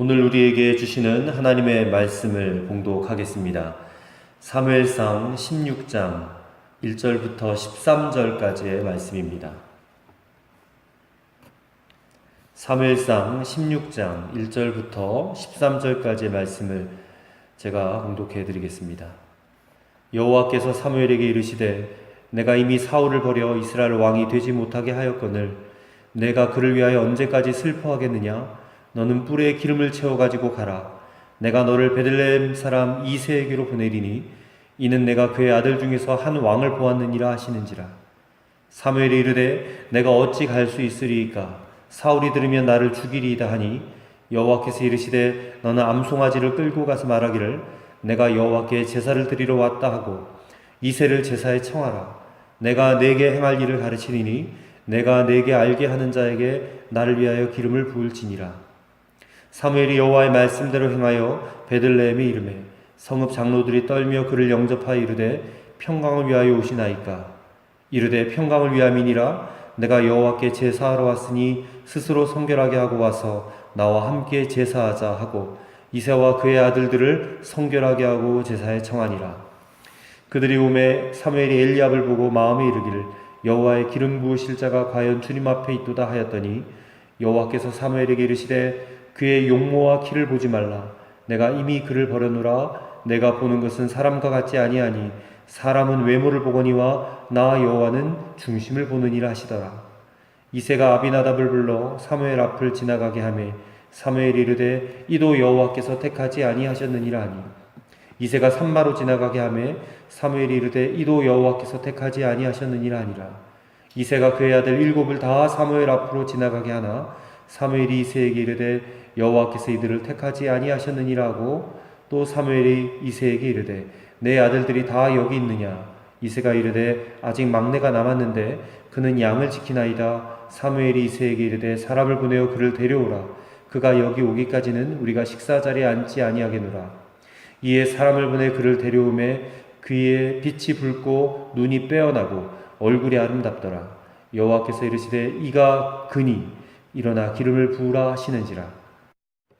오늘 우리에게 주시는 하나님의 말씀을 봉독하겠습니다. 사무엘상 16장 1절부터 13절까지의 말씀입니다. 사무엘상 16장 1절부터 13절까지의 말씀을 제가 봉독해 드리겠습니다. 여호와께서 사무엘에게 이르시되 내가 이미 사울을 버려 이스라엘 왕이 되지 못하게 하였거늘 내가 그를 위하여 언제까지 슬퍼하겠느냐? 너는 뿔에 기름을 채워 가지고 가라. 내가 너를 베들레헴 사람 이새에게로 보내리니 이는 내가 그의 아들 중에서 한 왕을 보았느니라 하시는지라. 사무엘이 이르되 내가 어찌 갈 수 있으리이까? 사울이 들으면 나를 죽이리이다 하니 여호와께서 이르시되 너는 암송아지를 끌고 가서 말하기를 내가 여호와께 제사를 드리러 왔다 하고 이새를 제사에 청하라. 내가 네게 행할 일을 가르치리니 내가 네게 알게 하는 자에게 나를 위하여 기름을 부을지니라. 사무엘이 여호와의 말씀대로 행하여 베들레헴에 이르매 성읍 장로들이 떨며 그를 영접하여 이르되 평강을 위하여 오시나이까? 이르되 평강을 위함이니라. 내가 여호와께 제사하러 왔으니 스스로 성결하게 하고 와서 나와 함께 제사하자 하고 이새와 그의 아들들을 성결하게 하고 제사에 청하니라. 그들이 오매 사무엘이 엘리압을 보고 마음에 이르기를 여호와의 기름 부으실 자가 과연 주님 앞에 있도다 하였더니 여호와께서 사무엘에게 이르시되 그의 용모와 키를 보지 말라. 내가 이미 그를 버려놓으라. 내가 보는 것은 사람과 같지 아니하니 사람은 외모를 보거니와 나 여호와는 중심을 보느니라 하시더라. 이새가 아비나답을 불러 사무엘 앞을 지나가게 하매 사무엘이 이르되 이도 여호와께서 택하지 아니하셨느니라 하니 이새가 산마로 지나가게 하매 사무엘이 이르되 이도 여호와께서 택하지 아니하셨느니라 하니라. 이새가 그의 아들 7을 다 사무엘 앞으로 지나가게 하나 사무엘이 이새에게 이르되 여호와께서 이들을 택하지 아니하셨느니라 하고 또 사무엘이 이새에게 이르되 내 아들들이 다 여기 있느냐? 이새가 이르되 아직 막내가 남았는데 그는 양을 지키나이다. 사무엘이 이새에게 이르되 사람을 보내어 그를 데려오라. 그가 여기 오기까지는 우리가 식사 자리에 앉지 아니하겠노라. 이에 사람을 보내 그를 데려오매 그의 빛이 붉고 눈이 빼어나고 얼굴이 아름답더라. 여호와께서 이르시되 이가 그니 일어나 기름을 부으라 하시는지라.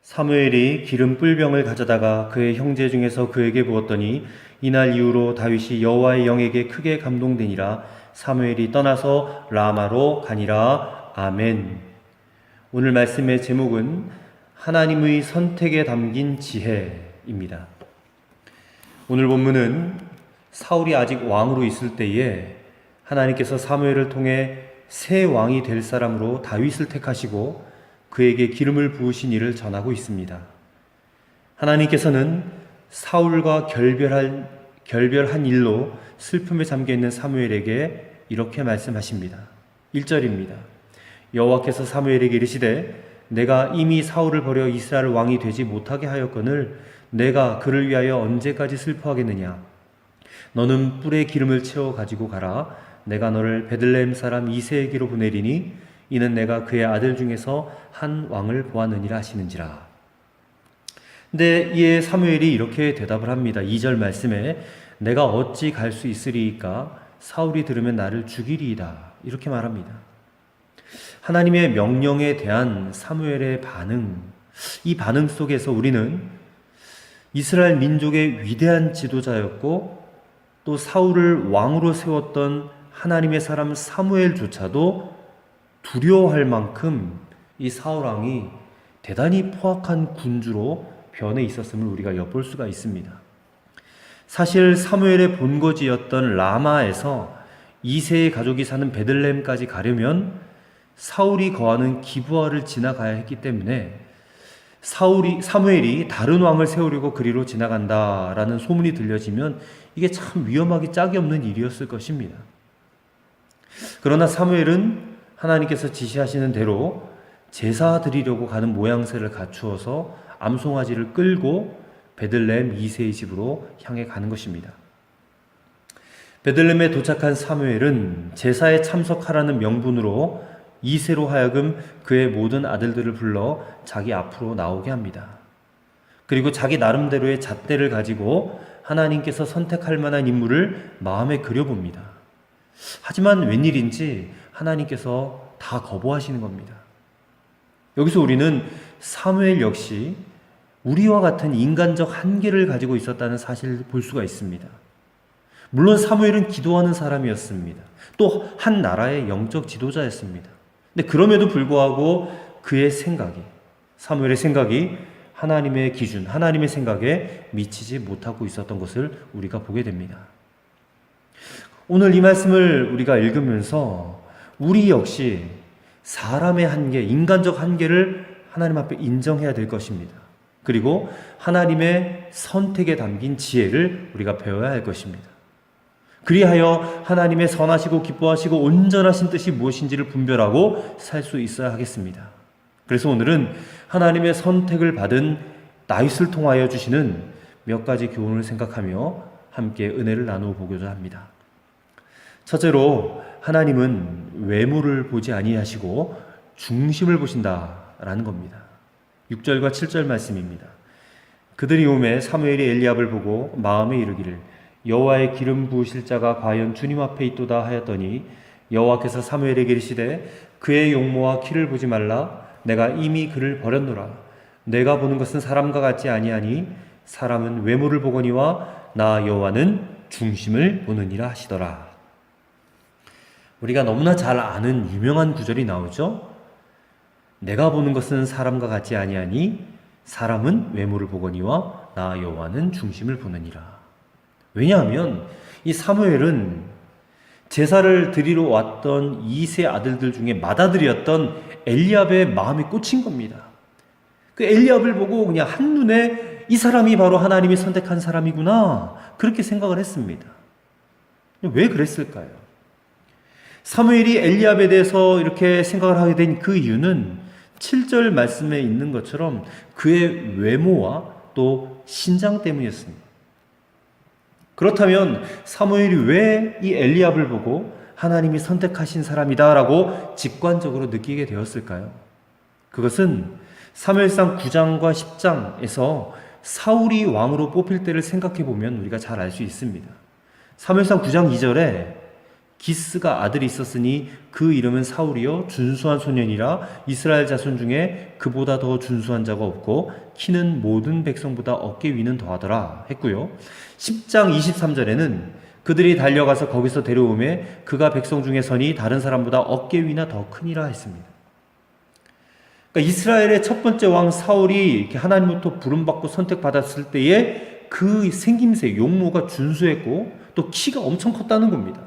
사무엘이 기름 뿔병을 가져다가 그의 형제 중에서 그에게 부었더니 이날 이후로 다윗이 여호와의 영에게 크게 감동되니라. 사무엘이 떠나서 라마로 가니라. 아멘. 오늘 말씀의 제목은 하나님의 선택에 담긴 지혜입니다. 오늘 본문은 사울이 아직 왕으로 있을 때에 하나님께서 사무엘을 통해 새 왕이 될 사람으로 다윗을 택하시고 그에게 기름을 부으신 일을 전하고 있습니다. 하나님께서는 사울과 결별한 일로 슬픔에 잠겨있는 사무엘에게 이렇게 말씀하십니다. 1절입니다. 여호와께서 사무엘에게 이르시되 내가 이미 사울을 버려 이스라엘 왕이 되지 못하게 하였거늘 내가 그를 위하여 언제까지 슬퍼하겠느냐? 너는 뿔에 기름을 채워 가지고 가라. 내가 너를 베들레헴 사람 이새에게로 보내리니 이는 내가 그의 아들 중에서 한 왕을 보았느니라 하시는지라. 근데 이에 사무엘이 이렇게 대답을 합니다. 2절 말씀에 내가 어찌 갈 수 있으리이까? 사울이 들으면 나를 죽이리이다. 이렇게 말합니다. 하나님의 명령에 대한 사무엘의 반응, 이 반응 속에서 우리는 이스라엘 민족의 위대한 지도자였고 또 사울을 왕으로 세웠던 하나님의 사람 사무엘조차도 두려워할 만큼 이 사울 왕이 대단히 포악한 군주로 변해 있었음을 우리가 엿볼 수가 있습니다. 사실 사무엘의 본거지였던 라마에서 이새의 가족이 사는 베들레헴까지 가려면 사울이 거하는 기브아를 지나가야 했기 때문에 사무엘이 다른 왕을 세우려고 그리로 지나간다라는 소문이 들려지면 이게 참 위험하기 짝이 없는 일이었을 것입니다. 그러나 사무엘은 하나님께서 지시하시는 대로 제사 드리려고 가는 모양새를 갖추어서 암송아지를 끌고 베들레헴 이새의 집으로 향해 가는 것입니다. 베들레헴에 도착한 사무엘은 제사에 참석하라는 명분으로 이새로 하여금 그의 모든 아들들을 불러 자기 앞으로 나오게 합니다. 그리고 자기 나름대로의 잣대를 가지고 하나님께서 선택할 만한 인물을 마음에 그려봅니다. 하지만 웬일인지 하나님께서 다 거부하시는 겁니다. 여기서 우리는 사무엘 역시 우리와 같은 인간적 한계를 가지고 있었다는 사실을 볼 수가 있습니다. 물론 사무엘은 기도하는 사람이었습니다. 또 한 나라의 영적 지도자였습니다. 근데 그럼에도 불구하고 그의 생각이, 사무엘의 생각이 하나님의 기준, 하나님의 생각에 미치지 못하고 있었던 것을 우리가 보게 됩니다. 오늘 이 말씀을 우리가 읽으면서 우리 역시 사람의 한계, 인간적 한계를 하나님 앞에 인정해야 될 것입니다. 그리고 하나님의 선택에 담긴 지혜를 우리가 배워야 할 것입니다. 그리하여 하나님의 선하시고 기뻐하시고 온전하신 뜻이 무엇인지를 분별하고 살 수 있어야 하겠습니다. 그래서 오늘은 하나님의 선택을 받은 다윗을 통하여 주시는 몇 가지 교훈을 생각하며 함께 은혜를 나누어 보고자 합니다. 첫째로 하나님은 외모를 보지 아니하시고 중심을 보신다라는 겁니다. 6절과 7절 말씀입니다. 그들이 오매 사무엘이 엘리압을 보고 마음에 이르기를 여호와의 기름 부으실 자가 과연 주님 앞에 있도다 하였더니 여호와께서 사무엘에게 이르시되 그의 용모와 키를 보지 말라. 내가 이미 그를 버렸노라. 내가 보는 것은 사람과 같지 아니하니 사람은 외모를 보거니와 나 여호와는 중심을 보느니라 하시더라. 우리가 너무나 잘 아는 유명한 구절이 나오죠. 내가 보는 것은 사람과 같지 아니하니 사람은 외모를 보거니와 나 여호와는 중심을 보느니라. 왜냐하면 이 사무엘은 제사를 드리러 왔던 2세 아들들 중에 맏아들이었던 엘리압의 마음이 꽂힌 겁니다. 그 엘리압을 보고 그냥 한눈에 이 사람이 바로 하나님이 선택한 사람이구나 그렇게 생각을 했습니다. 왜 그랬을까요? 사무엘이 엘리압에 대해서 이렇게 생각을 하게 된 그 이유는 7절 말씀에 있는 것처럼 그의 외모와 또 신장 때문이었습니다. 그렇다면 사무엘이 왜 이 엘리압을 보고 하나님이 선택하신 사람이다라고 직관적으로 느끼게 되었을까요? 그것은 사무엘상 9장과 10장에서 사울이 왕으로 뽑힐 때를 생각해 보면 우리가 잘 알 수 있습니다. 사무엘상 9장 2절에 기스가 아들이 있었으니 그 이름은 사울이요 준수한 소년이라 이스라엘 자손 중에 그보다 더 준수한 자가 없고 키는 모든 백성보다 어깨 위는 더하더라 했고요. 10장 23절에는 그들이 달려가서 거기서 데려오매 그가 백성 중에 선이 다른 사람보다 어깨 위나 더 크니라 했습니다. 그러니까 이스라엘의 첫 번째 왕 사울이 이렇게 하나님부터 부름받고 선택받았을 때의 그 생김새, 용모가 준수했고 또 키가 엄청 컸다는 겁니다.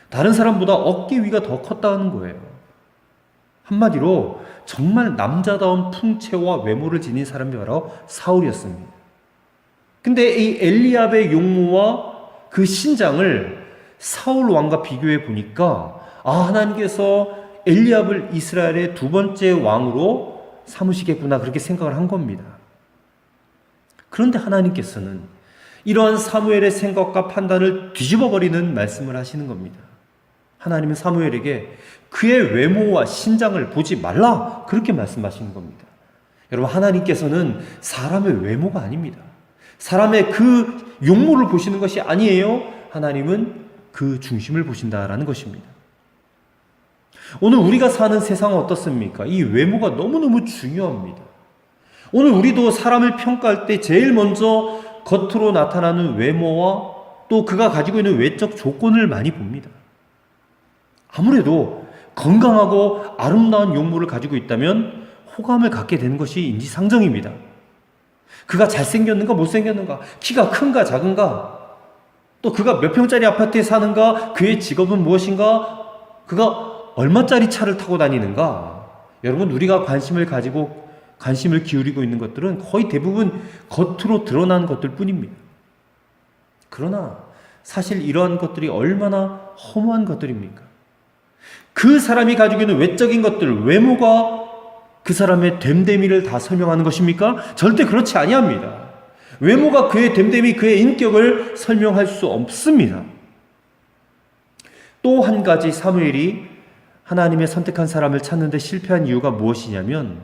다른 사람보다 어깨 위가 더 컸다는 거예요. 한마디로 정말 남자다운 풍채와 외모를 지닌 사람이 바로 사울이었습니다. 근데 이 엘리압의 용모와 그 신장을 사울 왕과 비교해 보니까 하나님께서 엘리압을 이스라엘의 두 번째 왕으로 삼으시겠구나 그렇게 생각을 한 겁니다. 그런데 하나님께서는 이러한 사무엘의 생각과 판단을 뒤집어버리는 말씀을 하시는 겁니다. 하나님은 사무엘에게 그의 외모와 신장을 보지 말라 그렇게 말씀하시는 겁니다. 여러분 하나님께서는 사람의 외모가 아닙니다. 사람의 그 용모를 보시는 것이 아니에요. 하나님은 그 중심을 보신다라는 것입니다. 오늘 우리가 사는 세상은 어떻습니까? 이 외모가 너무너무 중요합니다. 오늘 우리도 사람을 평가할 때 제일 먼저 겉으로 나타나는 외모와 또 그가 가지고 있는 외적 조건을 많이 봅니다. 아무래도 건강하고 아름다운 용모를 가지고 있다면 호감을 갖게 되는 것이 인지상정입니다. 그가 잘생겼는가 못생겼는가, 키가 큰가 작은가, 또 그가 몇 평짜리 아파트에 사는가, 그의 직업은 무엇인가, 그가 얼마짜리 차를 타고 다니는가. 여러분 우리가 관심을 기울이고 있는 것들은 거의 대부분 겉으로 드러난 것들 뿐입니다. 그러나 사실 이러한 것들이 얼마나 허무한 것들입니까? 그 사람이 가지고 있는 외적인 것들, 외모가 그 사람의 됨됨이를 다 설명하는 것입니까? 절대 그렇지 아니합니다. 외모가 그의 됨됨이, 그의 인격을 설명할 수 없습니다. 또 한 가지 사무엘이 하나님의 선택한 사람을 찾는데 실패한 이유가 무엇이냐면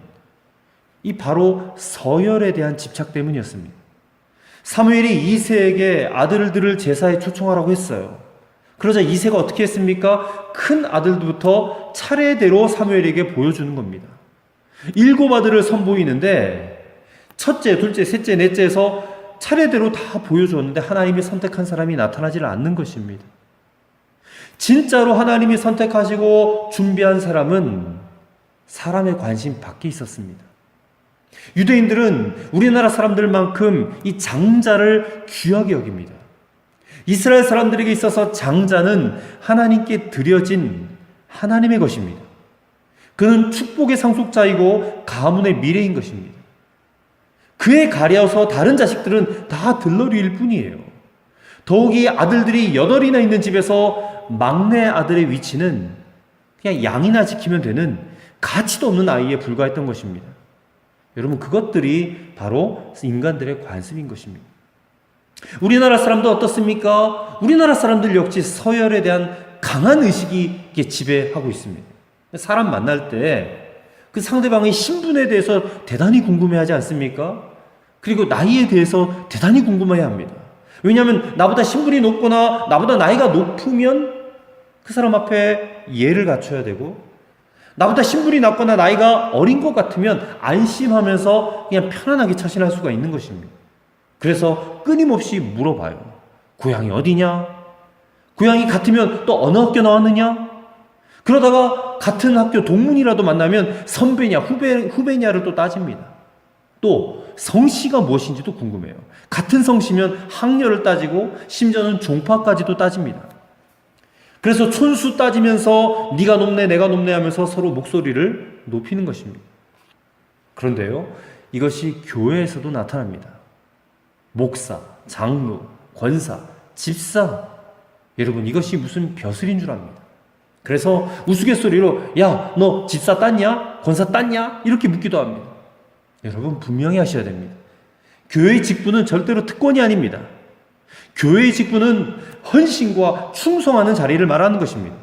이 바로 서열에 대한 집착 때문이었습니다. 사무엘이 이새에게 아들들을 제사에 초청하라고 했어요. 그러자 이새가 어떻게 했습니까? 큰 아들부터 차례대로 사무엘에게 보여주는 겁니다. 7 아들을 선보이는데 첫째, 둘째, 셋째, 넷째에서 차례대로 다 보여줬는데 하나님이 선택한 사람이 나타나질 않는 것입니다. 진짜로 하나님이 선택하시고 준비한 사람은 사람의 관심 밖에 있었습니다. 유대인들은 우리나라 사람들만큼 이 장자를 귀하게 여깁니다. 이스라엘 사람들에게 있어서 장자는 하나님께 드려진 하나님의 것입니다. 그는 축복의 상속자이고 가문의 미래인 것입니다. 그에 가려서 다른 자식들은 다 들러리일 뿐이에요. 더욱이 아들들이 8이나 있는 집에서 막내 아들의 위치는 그냥 양이나 지키면 되는 가치도 없는 아이에 불과했던 것입니다. 여러분, 그것들이 바로 인간들의 관습인 것입니다. 우리나라 사람도 어떻습니까? 우리나라 사람들 역시 서열에 대한 강한 의식이 지배하고 있습니다. 사람 만날 때 그 상대방의 신분에 대해서 대단히 궁금해하지 않습니까? 그리고 나이에 대해서 대단히 궁금해야 합니다. 왜냐하면 나보다 신분이 높거나 나보다 나이가 높으면 그 사람 앞에 예를 갖춰야 되고, 나보다 신분이 낮거나 나이가 어린 것 같으면 안심하면서 그냥 편안하게 처신할 수가 있는 것입니다. 그래서 끊임없이 물어봐요. 고향이 어디냐? 고향이 같으면 또 어느 학교 나왔느냐? 그러다가 같은 학교 동문이라도 만나면 선배냐 후배냐를 또 따집니다. 또 성씨가 무엇인지도 궁금해요. 같은 성씨면 학렬을 따지고 심지어는 종파까지도 따집니다. 그래서 촌수 따지면서 네가 높네 내가 높네 하면서 서로 목소리를 높이는 것입니다. 그런데요, 이것이 교회에서도 나타납니다. 목사, 장로, 권사, 집사, 여러분 이것이 무슨 벼슬인 줄 압니다. 그래서 우스갯소리로 야, 너 집사 땄냐? 권사 땄냐? 이렇게 묻기도 합니다. 여러분 분명히 하셔야 됩니다. 교회의 직분은 절대로 특권이 아닙니다. 교회의 직분은 헌신과 충성하는 자리를 말하는 것입니다.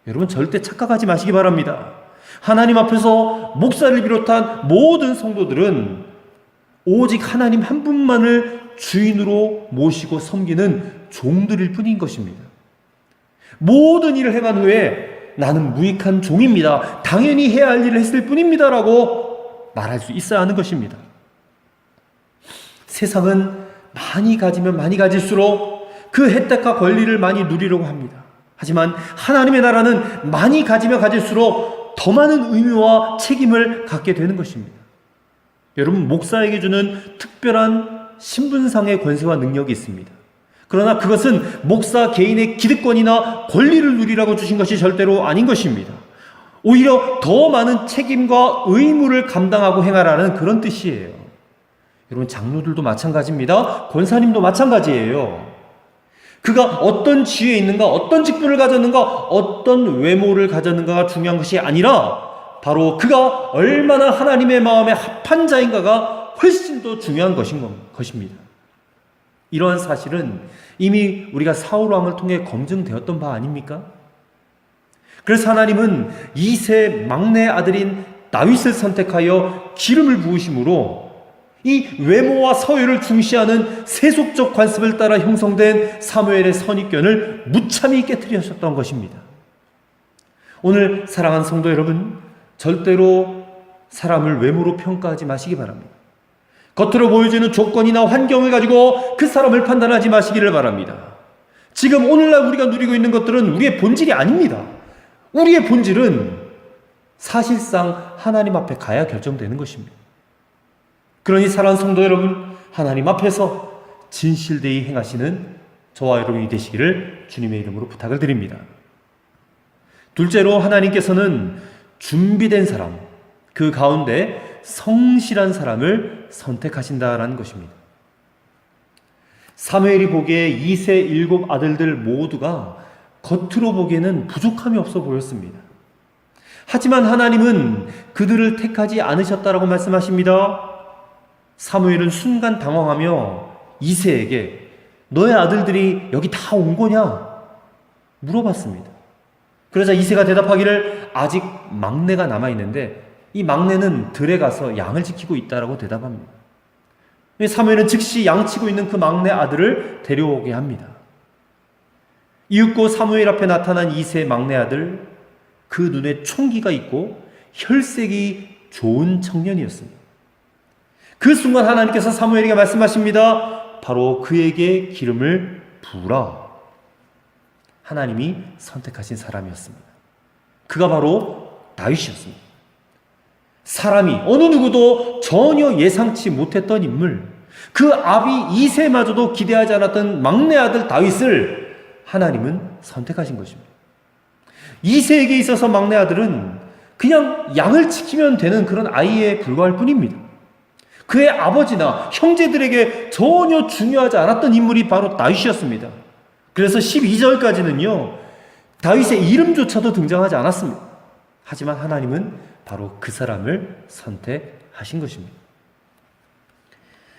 여러분 절대 착각하지 마시기 바랍니다. 하나님 앞에서 목사를 비롯한 모든 성도들은 오직 하나님 한 분만을 주인으로 모시고 섬기는 종들일 뿐인 것입니다. 모든 일을 해간 후에 나는 무익한 종입니다. 당연히 해야 할 일을 했을 뿐입니다라고 말할 수 있어야 하는 것입니다. 세상은 많이 가지면 많이 가질수록 그 혜택과 권리를 많이 누리려고 합니다. 하지만 하나님의 나라는 많이 가지면 가질수록 더 많은 의무와 책임을 갖게 되는 것입니다. 여러분, 목사에게 주는 특별한 신분상의 권세와 능력이 있습니다. 그러나 그것은 목사 개인의 기득권이나 권리를 누리라고 주신 것이 절대로 아닌 것입니다. 오히려 더 많은 책임과 의무를 감당하고 행하라는 그런 뜻이에요. 여러분, 장로들도 마찬가지입니다. 권사님도 마찬가지예요. 그가 어떤 지위에 있는가, 어떤 직분을 가졌는가, 어떤 외모를 가졌는가가 중요한 것이 아니라 바로 그가 얼마나 하나님의 마음에 합한 자인가가 훨씬 더 중요한 것입니다. 이러한 사실은 이미 우리가 사울 왕을 통해 검증되었던 바 아닙니까? 그래서 하나님은 이세 막내 아들인 다윗을 선택하여 기름을 부으심으로 이 외모와 서열을 중시하는 세속적 관습을 따라 형성된 사무엘의 선입견을 무참히 깨뜨리셨던 것입니다. 오늘 사랑하는 성도 여러분, 절대로 사람을 외모로 평가하지 마시기 바랍니다. 겉으로 보여지는 조건이나 환경을 가지고 그 사람을 판단하지 마시기를 바랍니다. 지금 오늘날 우리가 누리고 있는 것들은 우리의 본질이 아닙니다. 우리의 본질은 사실상 하나님 앞에 가야 결정되는 것입니다. 그러니 사랑하는 성도 여러분, 하나님 앞에서 진실되이 행하시는 저와 여러분이 되시기를 주님의 이름으로 부탁을 드립니다. 둘째로 하나님께서는 준비된 사람, 그 가운데 성실한 사람을 선택하신다라는 것입니다. 사무엘이 보기에 2세 7 아들들 모두가 겉으로 보기에는 부족함이 없어 보였습니다. 하지만 하나님은 그들을 택하지 않으셨다라고 말씀하십니다. 사무엘은 순간 당황하며 이새에게 너의 아들들이 여기 다 온 거냐? 물어봤습니다. 그러자 이새가 대답하기를 아직 막내가 남아있는데 이 막내는 들에 가서 양을 지키고 있다라고 대답합니다. 사무엘은 즉시 양치고 있는 그 막내 아들을 데려오게 합니다. 이윽고 사무엘 앞에 나타난 이새 막내 아들, 그 눈에 총기가 있고 혈색이 좋은 청년이었습니다. 그 순간 하나님께서 사무엘에게 말씀하십니다. 바로 그에게 기름을 부으라. 하나님이 선택하신 사람이었습니다. 그가 바로 다윗이었습니다. 사람이 어느 누구도 전혀 예상치 못했던 인물, 그 아비 이새마저도 기대하지 않았던 막내 아들 다윗을 하나님은 선택하신 것입니다. 이새에게 있어서 막내 아들은 그냥 양을 지키면 되는 그런 아이에 불과할 뿐입니다. 그의 아버지나 형제들에게 전혀 중요하지 않았던 인물이 바로 다윗이었습니다. 그래서 12절까지는요, 다윗의 이름조차도 등장하지 않았습니다. 하지만 하나님은 바로 그 사람을 선택하신 것입니다.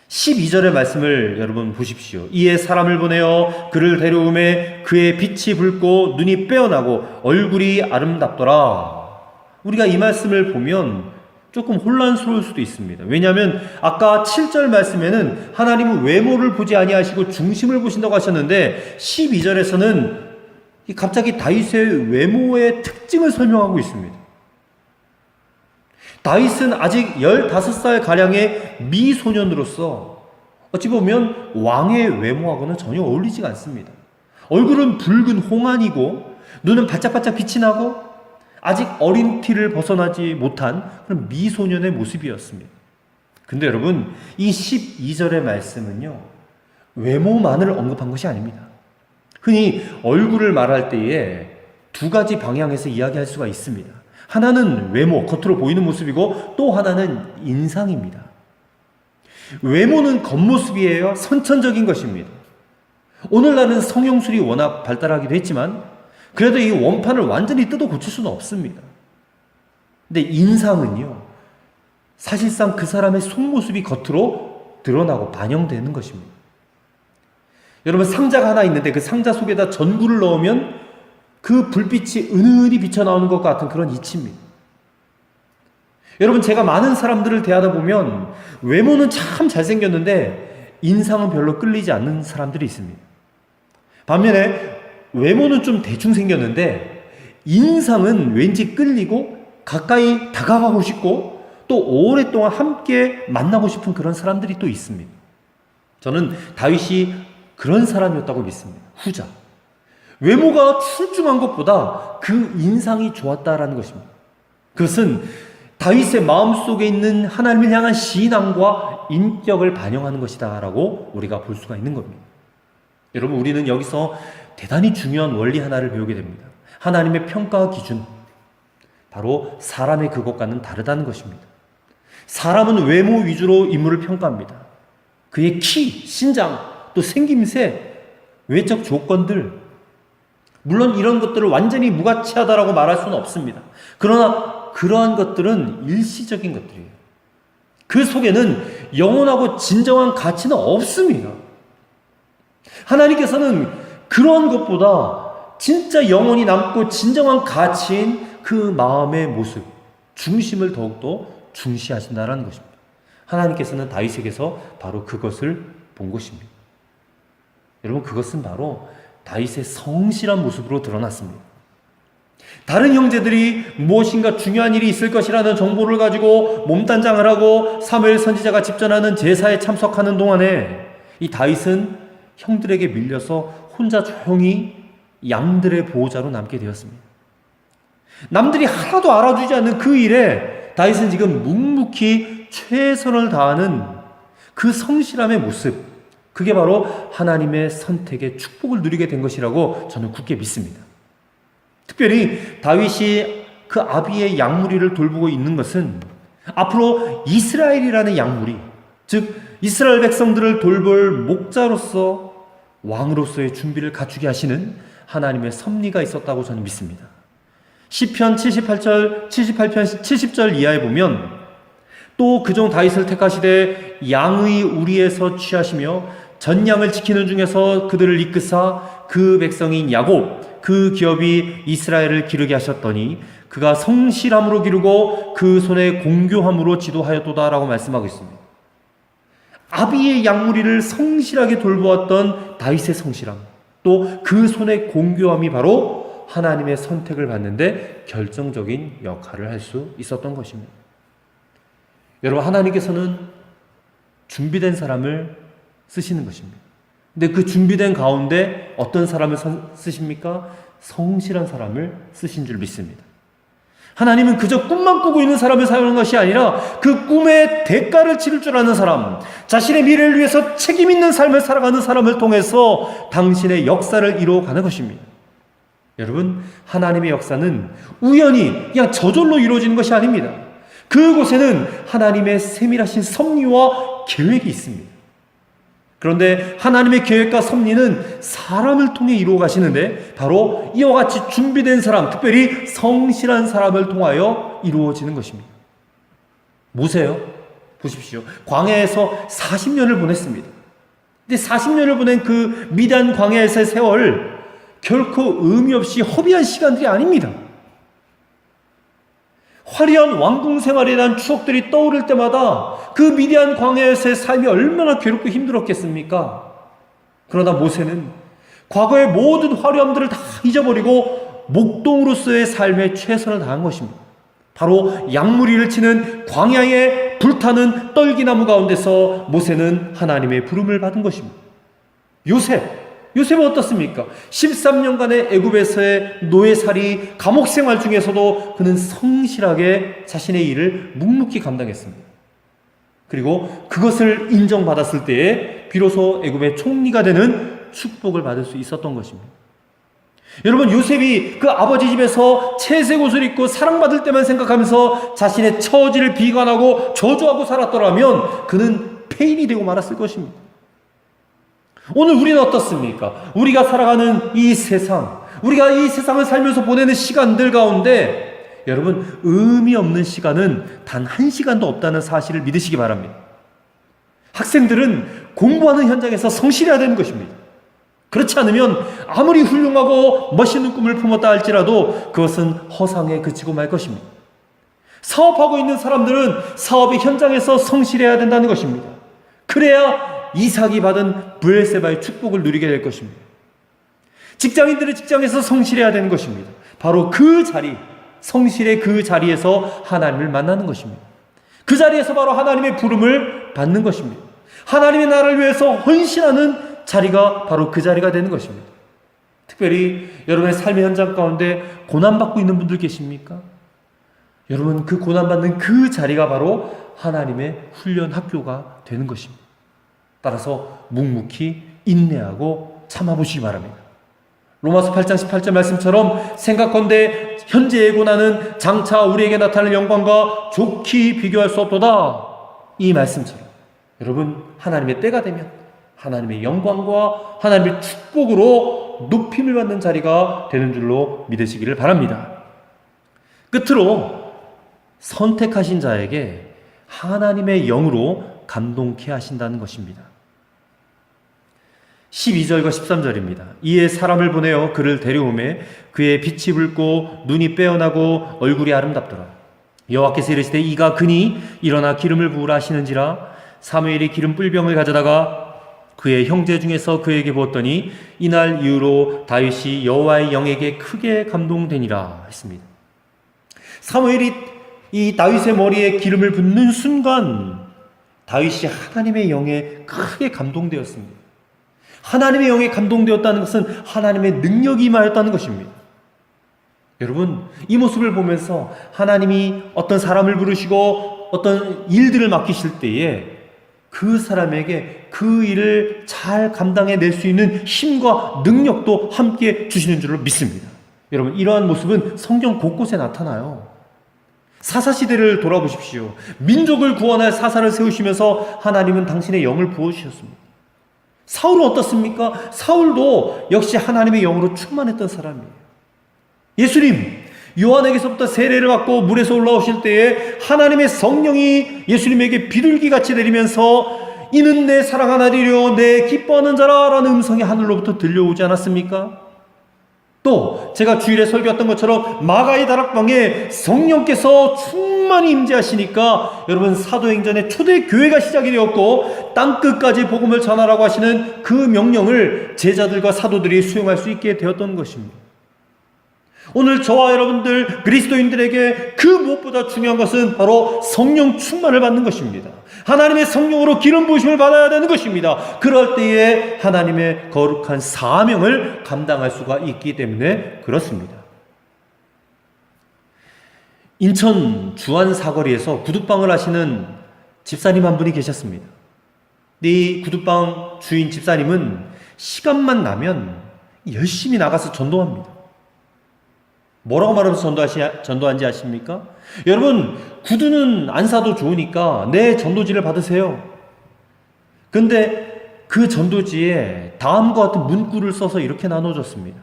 12절의 말씀을 여러분 보십시오. 이에 사람을 보내어 그를 데려오매 그의 빛이 붉고 눈이 빼어나고 얼굴이 아름답더라. 우리가 이 말씀을 보면 조금 혼란스러울 수도 있습니다. 왜냐하면 아까 7절 말씀에는 하나님은 외모를 보지 아니하시고 중심을 보신다고 하셨는데 12절에서는 갑자기 다윗의 외모의 특징을 설명하고 있습니다. 다윗은 아직 15살 가량의 미소년으로서 어찌 보면 왕의 외모하고는 전혀 어울리지가 않습니다. 얼굴은 붉은 홍안이고 눈은 반짝반짝 빛이 나고 아직 어린 티를 벗어나지 못한 그런 미소년의 모습이었습니다. 근데 여러분, 이 12절의 말씀은요, 외모만을 언급한 것이 아닙니다. 흔히 얼굴을 말할 때에 두 가지 방향에서 이야기할 수가 있습니다. 하나는 외모, 겉으로 보이는 모습이고 또 하나는 인상입니다. 외모는 겉모습이에요. 선천적인 것입니다. 오늘날은 성형술이 워낙 발달하기도 했지만 그래도 이 원판을 완전히 뜯어 고칠 수는 없습니다. 근데 인상은요, 사실상 그 사람의 속모습이 겉으로 드러나고 반영되는 것입니다. 여러분, 상자가 하나 있는데 그 상자 속에다 전구를 넣으면 그 불빛이 은은히 비쳐나오는 것 같은 그런 이치입니다. 여러분, 제가 많은 사람들을 대하다 보면 외모는 참 잘생겼는데 인상은 별로 끌리지 않는 사람들이 있습니다. 반면에 외모는 좀 대충 생겼는데 인상은 왠지 끌리고 가까이 다가가고 싶고 또 오랫동안 함께 만나고 싶은 그런 사람들이 또 있습니다. 저는 다윗이 그런 사람이었다고 믿습니다. 후자. 외모가 출중한 것보다 그 인상이 좋았다라는 것입니다. 그것은 다윗의 마음속에 있는 하나님을 향한 신앙과 인격을 반영하는 것이다 라고 우리가 볼 수가 있는 겁니다. 여러분, 우리는 여기서 대단히 중요한 원리 하나를 배우게 됩니다. 하나님의 평가 기준, 바로 사람의 그것과는 다르다는 것입니다. 사람은 외모 위주로 인물을 평가합니다. 그의 키, 신장, 또 생김새, 외적 조건들, 물론 이런 것들을 완전히 무가치하다라고 말할 수는 없습니다. 그러나 그러한 것들은 일시적인 것들이에요. 그 속에는 영원하고 진정한 가치는 없습니다. 하나님께서는 그러한 것보다 진짜 영원히 남고 진정한 가치인 그 마음의 모습, 중심을 더욱더 중시하신다는 것입니다. 하나님께서는 다윗에게서 바로 그것을 본 것입니다. 여러분, 그것은 바로 다윗의 성실한 모습으로 드러났습니다. 다른 형제들이 무엇인가 중요한 일이 있을 것이라는 정보를 가지고 몸단장을 하고 사무엘 선지자가 집전하는 제사에 참석하는 동안에 이 다윗은 형들에게 밀려서 혼자 조용히 양들의 보호자로 남게 되었습니다. 남들이 하나도 알아주지 않는 그 일에 다윗은 지금 묵묵히 최선을 다하는 그 성실함의 모습, 그게 바로 하나님의 선택의 축복을 누리게 된 것이라고 저는 굳게 믿습니다. 특별히 다윗이 그 아비의 양무리를 돌보고 있는 것은 앞으로 이스라엘이라는 양무리, 즉 이스라엘 백성들을 돌볼 목자로서 왕으로서의 준비를 갖추게 하시는 하나님의 섭리가 있었다고 저는 믿습니다. 시편 78편 70절 이하에 보면 또 그종 다윗을 택하시되 양의 우리에서 취하시며 전양을 지키는 중에서 그들을 이끄사 그 백성인 야곱 그 기업이 이스라엘을 기르게 하셨더니 그가 성실함으로 기르고 그 손에 공교함으로 지도하였도다라고 말씀하고 있습니다. 아비의 양무리를 성실하게 돌보았던 다윗의 성실함, 또 그 손의 공교함이 바로 하나님의 선택을 받는데 결정적인 역할을 할 수 있었던 것입니다. 여러분, 하나님께서는 준비된 사람을 쓰시는 것입니다. 근데 그 준비된 가운데 어떤 사람을 쓰십니까? 성실한 사람을 쓰신 줄 믿습니다. 하나님은 그저 꿈만 꾸고 있는 사람을 사용하는 것이 아니라 그 꿈의 대가를 치를 줄 아는 사람, 자신의 미래를 위해서 책임 있는 삶을 살아가는 사람을 통해서 당신의 역사를 이루어가는 것입니다. 여러분, 하나님의 역사는 우연히 그냥 저절로 이루어지는 것이 아닙니다. 그곳에는 하나님의 세밀하신 섭리와 계획이 있습니다. 그런데 하나님의 계획과 섭리는 사람을 통해 이루어 가시는데 바로 이와 같이 준비된 사람, 특별히 성실한 사람을 통하여 이루어지는 것입니다. 모세요. 보십시오. 광야에서 40년을 보냈습니다. 근데 40년을 보낸 그 미디안 광야에서의 세월, 결코 의미 없이 허비한 시간들이 아닙니다. 화려한 왕궁 생활에 대한 추억들이 떠오를 때마다 그 미디안 광야에서의 삶이 얼마나 괴롭고 힘들었겠습니까? 그러나 모세는 과거의 모든 화려함들을 다 잊어버리고 목동으로서의 삶에 최선을 다한 것입니다. 바로 양무리를 치는 광야의 불타는 떨기나무 가운데서 모세는 하나님의 부름을 받은 것입니다. 요셉은 어떻습니까? 13년간의 애굽에서의 노예살이, 감옥 생활 중에서도 그는 성실하게 자신의 일을 묵묵히 감당했습니다. 그리고 그것을 인정받았을 때에 비로소 애굽의 총리가 되는 축복을 받을 수 있었던 것입니다. 여러분, 요셉이 그 아버지 집에서 채색 옷을 입고 사랑받을 때만 생각하면서 자신의 처지를 비관하고 저주하고 살았더라면 그는 폐인이 되고 말았을 것입니다. 오늘 우리는 어떻습니까? 우리가 살아가는 이 세상, 우리가 이 세상을 살면서 보내는 시간들 가운데 여러분, 의미 없는 시간은 단 1시간도 없다는 사실을 믿으시기 바랍니다. 학생들은 공부하는 현장에서 성실해야 되는 것입니다. 그렇지 않으면 아무리 훌륭하고 멋있는 꿈을 품었다 할지라도 그것은 허상에 그치고 말 것입니다. 사업하고 있는 사람들은 사업의 현장에서 성실해야 된다는 것입니다. 그래야 이삭이 받은 브엘세바의 축복을 누리게 될 것입니다. 직장인들은 직장에서 성실해야 되는 것입니다. 바로 그 자리, 성실의 그 자리에서 하나님을 만나는 것입니다. 그 자리에서 바로 하나님의 부름을 받는 것입니다. 하나님의 나라를 위해서 헌신하는 자리가 바로 그 자리가 되는 것입니다. 특별히 여러분의 삶의 현장 가운데 고난받고 있는 분들 계십니까? 여러분, 그 고난받는 그 자리가 바로 하나님의 훈련 학교가 되는 것입니다. 따라서 묵묵히 인내하고 참아보시기 바랍니다. 로마서 8장 18절 말씀처럼 생각건대 현재의 고난은 장차 우리에게 나타날 영광과 좋게 비교할 수 없도다. 이 말씀처럼 여러분, 하나님의 때가 되면 하나님의 영광과 하나님의 축복으로 높임을 받는 자리가 되는 줄로 믿으시기를 바랍니다. 끝으로 선택하신 자에게 하나님의 영으로 감동케 하신다는 것입니다. 12절과 13절입니다. 이에 사람을 보내어 그를 데려오매 그의 빛이 붉고 눈이 빼어나고 얼굴이 아름답더라. 여호와께서 이르시되 이가 그니 일어나 기름을 부으라 하시는지라. 사무엘이 기름 뿔병을 가져다가 그의 형제 중에서 그에게 부었더니 이날 이후로 다윗이 여호와의 영에게 크게 감동되니라 했습니다. 사무엘이 이 다윗의 머리에 기름을 붓는 순간 다윗이 하나님의 영에 크게 감동되었습니다. 하나님의 영에 감동되었다는 것은 하나님의 능력이 임하였다는 것입니다. 여러분, 이 모습을 보면서 하나님이 어떤 사람을 부르시고 어떤 일들을 맡기실 때에 그 사람에게 그 일을 잘 감당해낼 수 있는 힘과 능력도 함께 주시는 줄로 믿습니다. 여러분, 이러한 모습은 성경 곳곳에 나타나요. 사사시대를 돌아보십시오. 민족을 구원할 사사를 세우시면서 하나님은 당신의 영을 부어주셨습니다. 사울은 어떻습니까? 사울도 역시 하나님의 영으로 충만했던 사람이에요. 예수님, 요한에게서부터 세례를 받고 물에서 올라오실 때에 하나님의 성령이 예수님에게 비둘기같이 내리면서 이는 내 사랑한 아들이요 내 기뻐하는 자라 라는 음성이 하늘로부터 들려오지 않았습니까? 또 제가 주일에 설교했던 것처럼 마가의 다락방에 성령께서 충만히 임재하시니까 여러분, 사도행전의 초대 교회가 시작이 되었고 땅끝까지 복음을 전하라고 하시는 그 명령을 제자들과 사도들이 수용할 수 있게 되었던 것입니다. 오늘 저와 여러분들 그리스도인들에게 그 무엇보다 중요한 것은 바로 성령 충만을 받는 것입니다. 하나님의 성령으로 기름 부으심을 받아야 되는 것입니다. 그럴 때에 하나님의 거룩한 사명을 감당할 수가 있기 때문에 그렇습니다. 인천 주안 사거리에서 구두방을 하시는 집사님 한 분이 계셨습니다. 이 구두방 주인 집사님은 시간만 나면 열심히 나가서 전도합니다. 뭐라고 말하면서 전도한지 아십니까? 여러분, 구두는 안 사도 좋으니까 내 전도지를 받으세요. 근데 그 전도지에 다음과 같은 문구를 써서 이렇게 나눠줬습니다.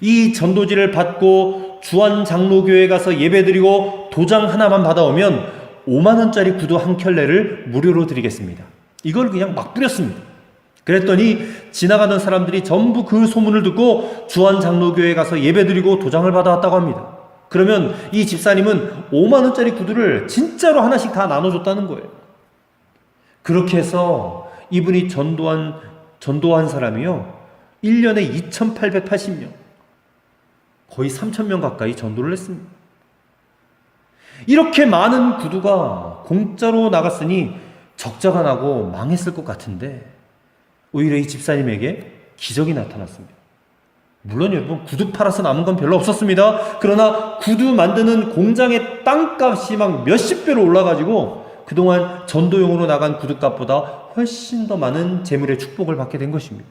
이 전도지를 받고 주안 장로교회 가서 예배드리고 도장 하나만 받아오면 5만 원짜리 구두 한 켤레를 무료로 드리겠습니다. 이걸 그냥 막 뿌렸습니다. 그랬더니 지나가던 사람들이 전부 그 소문을 듣고 주안 장로교회에 가서 예배드리고 도장을 받아왔다고 합니다. 그러면 이 집사님은 5만 원짜리 구두를 진짜로 하나씩 다 나눠줬다는 거예요. 그렇게 해서 이분이 전도한 사람이요, 1년에 2,880명, 거의 3,000명 가까이 전도를 했습니다. 이렇게 많은 구두가 공짜로 나갔으니 적자가 나고 망했을 것 같은데 오히려 이 집사님에게 기적이 나타났습니다. 물론 여러분, 구두 팔아서 남은 건 별로 없었습니다. 그러나 구두 만드는 공장의 땅값이 막 몇십 배로 올라가지고 그동안 전도용으로 나간 구두값보다 훨씬 더 많은 재물의 축복을 받게 된 것입니다.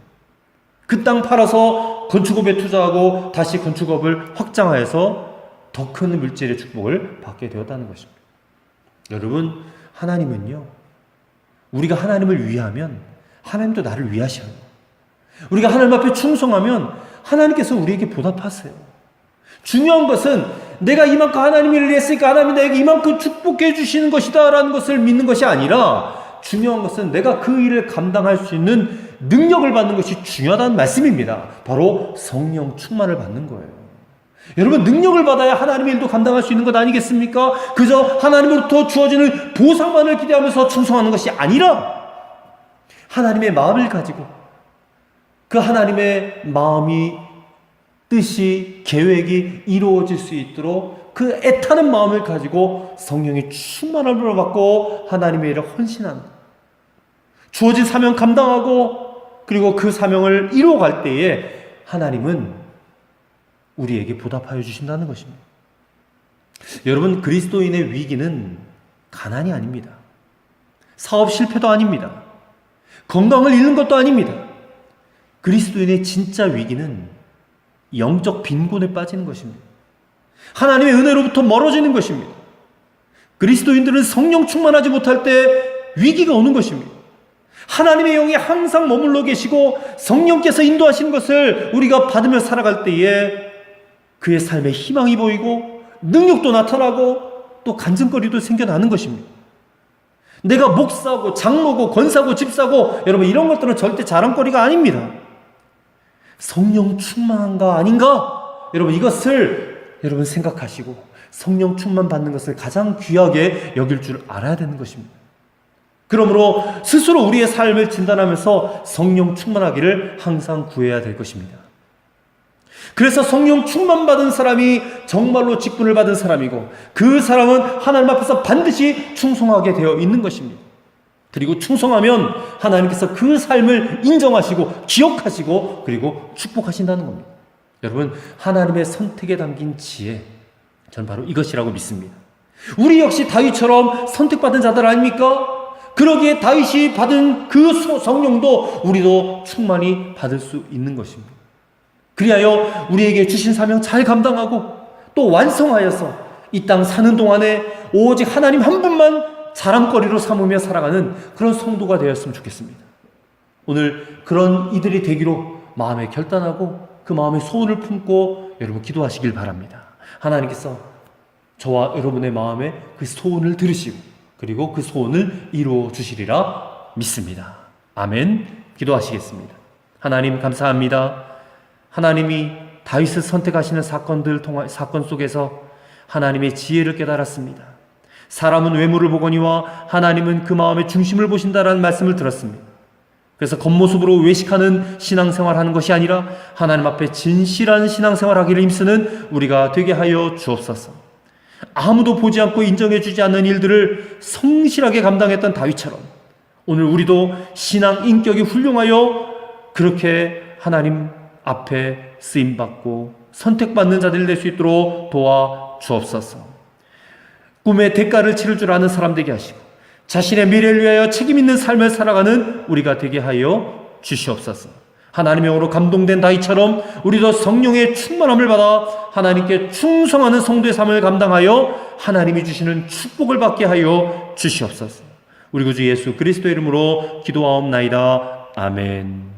그 땅 팔아서 건축업에 투자하고 다시 건축업을 확장하여서 더 큰 물질의 축복을 받게 되었다는 것입니다. 여러분, 하나님은요, 우리가 하나님을 위하면 하나님도 나를 위하셔요. 우리가 하나님 앞에 충성하면 하나님께서 우리에게 보답하세요. 중요한 것은 내가 이만큼 하나님을 위했으니까 하나님이 나에게 이만큼 축복해 주시는 것이다 라는 것을 믿는 것이 아니라, 중요한 것은 내가 그 일을 감당할 수 있는 능력을 받는 것이 중요하다는 말씀입니다. 바로 성령 충만을 받는 거예요. 여러분, 능력을 받아야 하나님의 일도 감당할 수 있는 것 아니겠습니까? 그저 하나님으로부터 주어지는 보상만을 기대하면서 충성하는 것이 아니라 하나님의 마음을 가지고 그 하나님의 마음이, 뜻이, 계획이 이루어질 수 있도록 그 애타는 마음을 가지고 성령의 충만함을 받고 하나님의 일을 헌신하는, 주어진 사명 감당하고 그리고 그 사명을 이루어갈 때에 하나님은 우리에게 보답하여 주신다는 것입니다. 여러분, 그리스도인의 위기는 가난이 아닙니다. 사업 실패도 아닙니다. 건강을 잃는 것도 아닙니다. 그리스도인의 진짜 위기는 영적 빈곤에 빠지는 것입니다. 하나님의 은혜로부터 멀어지는 것입니다. 그리스도인들은 성령 충만하지 못할 때 위기가 오는 것입니다. 하나님의 영이 항상 머물러 계시고 성령께서 인도하시는 것을 우리가 받으며 살아갈 때에 그의 삶에 희망이 보이고 능력도 나타나고 또 간증거리도 생겨나는 것입니다. 내가 목사고 장로고 권사고 집사고, 여러분, 이런 것들은 절대 자랑거리가 아닙니다. 성령 충만한가 아닌가, 여러분, 이것을 여러분 생각하시고 성령 충만 받는 것을 가장 귀하게 여길 줄 알아야 되는 것입니다. 그러므로 스스로 우리의 삶을 진단하면서 성령 충만하기를 항상 구해야 될 것입니다. 그래서 성령 충만 받은 사람이 정말로 직분을 받은 사람이고, 그 사람은 하나님 앞에서 반드시 충성하게 되어 있는 것입니다. 그리고 충성하면 하나님께서 그 삶을 인정하시고 기억하시고 그리고 축복하신다는 겁니다. 여러분, 하나님의 선택에 담긴 지혜, 저는 바로 이것이라고 믿습니다. 우리 역시 다윗처럼 선택받은 자들 아닙니까? 그러기에 다윗이 받은 그 성령도 우리도 충만히 받을 수 있는 것입니다. 그리하여 우리에게 주신 사명 잘 감당하고 또 완성하여서 이 땅 사는 동안에 오직 하나님 한 분만 자랑거리로 삼으며 살아가는 그런 성도가 되었으면 좋겠습니다. 오늘 그런 이들이 되기로 마음에 결단하고 그 마음의 소원을 품고 여러분 기도하시길 바랍니다. 하나님께서 저와 여러분의 마음에 그 소원을 들으시고 그리고 그 소원을 이루어 주시리라 믿습니다. 아멘. 기도하시겠습니다. 하나님, 감사합니다. 하나님이 다윗을 선택하시는 사건 속에서 하나님의 지혜를 깨달았습니다. 사람은 외모를 보거니와 하나님은 그 마음의 중심을 보신다라는 말씀을 들었습니다. 그래서 겉모습으로 외식하는 신앙생활 하는 것이 아니라 하나님 앞에 진실한 신앙생활 하기를 힘쓰는 우리가 되게 하여 주옵소서. 아무도 보지 않고 인정해 주지 않는 일들을 성실하게 감당했던 다윗처럼 오늘 우리도 신앙 인격이 훌륭하여 그렇게 하나님 앞에 쓰임받고 선택받는 자들이 될 수 있도록 도와 주옵소서. 꿈의 대가를 치를 줄 아는 사람 되게 하시고 자신의 미래를 위하여 책임 있는 삶을 살아가는 우리가 되게 하여 주시옵소서. 하나님의 영으로 감동된 다윗처럼 우리도 성령의 충만함을 받아 하나님께 충성하는 성도의 삶을 감당하여 하나님이 주시는 축복을 받게 하여 주시옵소서. 우리 구주 예수 그리스도 이름으로 기도하옵나이다. 아멘.